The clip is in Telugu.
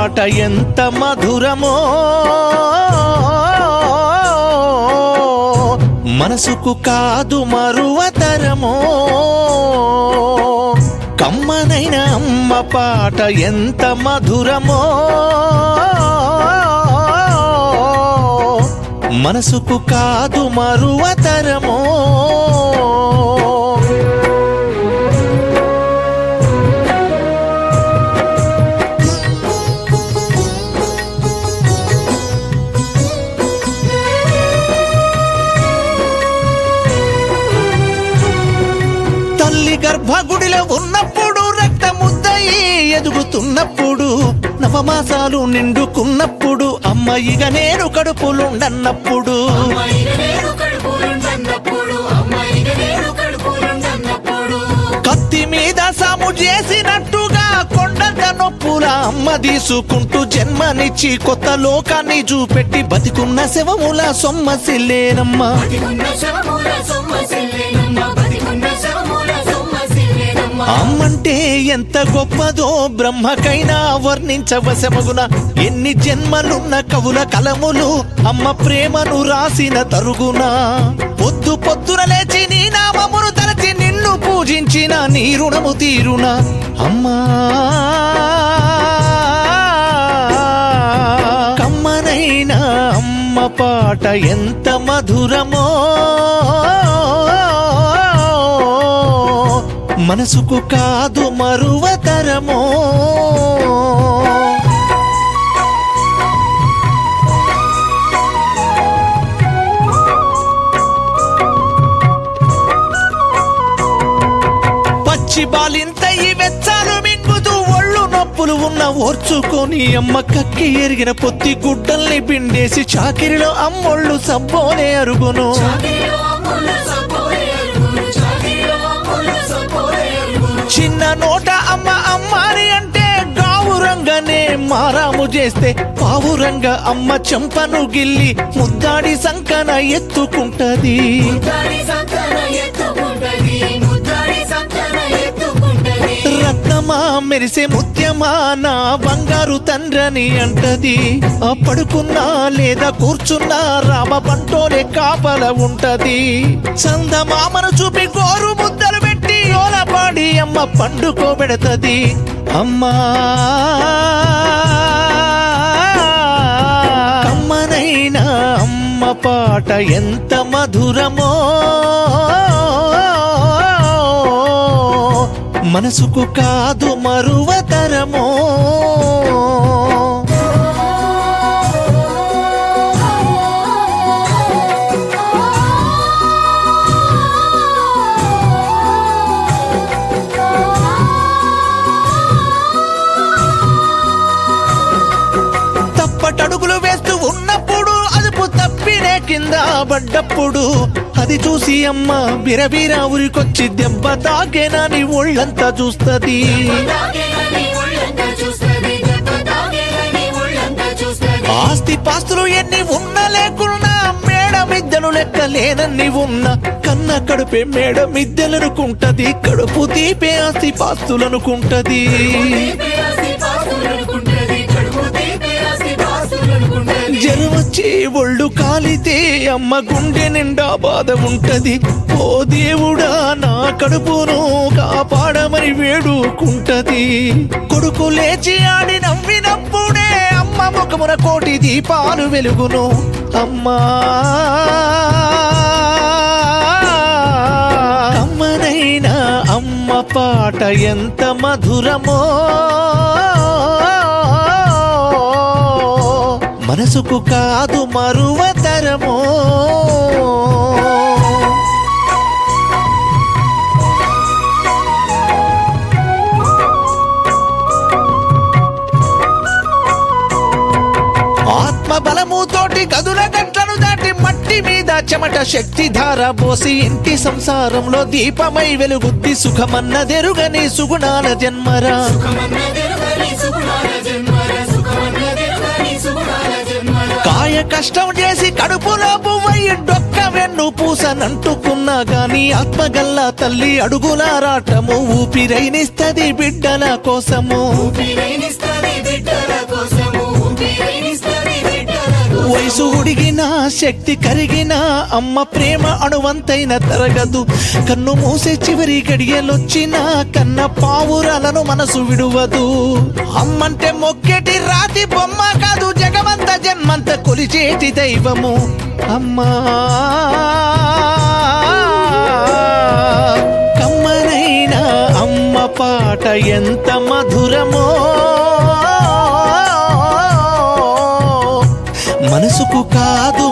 పాట ఎంత మధురమో మనసుకు కాదు మరువతరమో కమ్మనైన అమ్మ పాట ఎంత మధురమో మనసుకు కాదు మరువతరమో గర్భగుడిలో ఉన్నప్పుడు రక్తముద్దయి ఎదుగుతున్నప్పుడు నవమాసాలు నిండుకున్నప్పుడు అమ్మాయిగ నేను కడుపులుండన్నప్పుడు కత్తి మీద సాము చేసినట్టుగా కొండంత నొప్పుల అమ్మ తీసుకుంటూ జన్మనిచ్చి కొత్త లోకాన్ని చూపెట్టి బతికున్న శవముల సొమ్మసిల్లేనమ్మా అమ్మంటే ఎంత గొప్పదో బ్రహ్మకైనా వర్ణించవశమగున ఎన్ని జన్మలున్న కవుల కలములు అమ్మ ప్రేమను రాసిన తరుగునా పొద్దు పొద్దున లేచి నీ నామమును తలచి నిన్ను పూజించిన నీ రుణము తీరునా అమ్మా కమ్మనైనా అమ్మ పాట ఎంత మధురమో మనసుకు కాదు మరువతరమో పచ్చి బాలింత ఈ వెచ్చాలు మింగుతూ ఒళ్ళు నొప్పులు ఉన్న ఓర్చుకొని అమ్మ కక్కి ఎరిగిన పొత్తి గుడ్డల్ని పిండేసి చాకిరిలో అమ్మొళ్ళు సబ్బోనే అరుగును చిన్న నోట అమ్మ అమ్మాని అంటే గావురంగానే మారాము చేస్తే పావురంగా అమ్మ చెంపను గిల్లి ముద్దాడి సంకన ఎత్తుకుంటది రత్నమా మెరిసే ముత్యమా నా బంగారు తండ్రని అంటది పడుకున్నా లేదా కూర్చున్నా రామ పంటోనే కాపల ఉంటది చందమామను చూపి గోరు ముద్దలు పెట్టి ఓలపాడి అమ్మ పండుకోబెడతది అమ్మా కమ్మనైనా అమ్మ పాట ఎంత మధురమో మనసుకు కాదు మరువతరమో తప్పటడుగులు వేస్తూ ఉన్నప్పుడు అదుపు తప్పినే కింద పడ్డప్పుడు అది చూసి అమ్మ బిరబిర ఉరికొచ్చి దెబ్బ తాకేనని ఒళ్ళంతా చూస్తది ఆస్తి పాస్తులు ఎన్ని ఉన్నా లేకున్నా మేడ మిద్దెలు లెక్క లేనన్ని ఉన్నా కన్న కడుపే మేడ మిద్దెలనుకుంటది కడుపు తీపే ఆస్తి పాస్తులనుకుంటది జరవచ్చి ఒళ్ళు కాలితే అమ్మ గుండె నిండా బాధ ఉంటది ఓ దేవుడా నా కడుపును కాపాడమని వేడుకుంటది కొడుకు లేచి ఆడి నవ్వినప్పుడే అమ్మ ముఖమున కోటి దీపాలు వెలుగును అమ్మా అమ్మనైనా అమ్మ పాట ఎంత మధురమో మనసుకు కాదు మరువతరమో ఆత్మబలముతోటి గదుల గట్లను దాటి మట్టి మీద చెమట శక్తి ధార పోసి ఇంటి సంసారంలో దీపమై వెలుగుద్ది సుఖమన్నదెరుగని సుగుణాల జన్మరా కాయ కష్టం చేసి కడుపులో పువ్వయ్యి డొక్క వెన్ను పూసనంటుకున్నా గాని ఆత్మగల్లా తల్లి అడుగులారాటము ఊపిరైనిస్తది బిడ్డల కోసము ఉడిగినా శక్తి కరిగినా అమ్మ ప్రేమ అణువంతైన తరగదు. కన్ను మూసే చివరి గడియలొచ్చినా కన్న పావురాలను మనసు విడువదు. అమ్మంటే మొక్కేటి రాతి బొమ్మ కాదు, జగమంత జన్మంత కొలిచేటి దైవము అమ్మా. కమ్మనైనా అమ్మ పాట ఎంత మధురమో, మనసుకు కాదు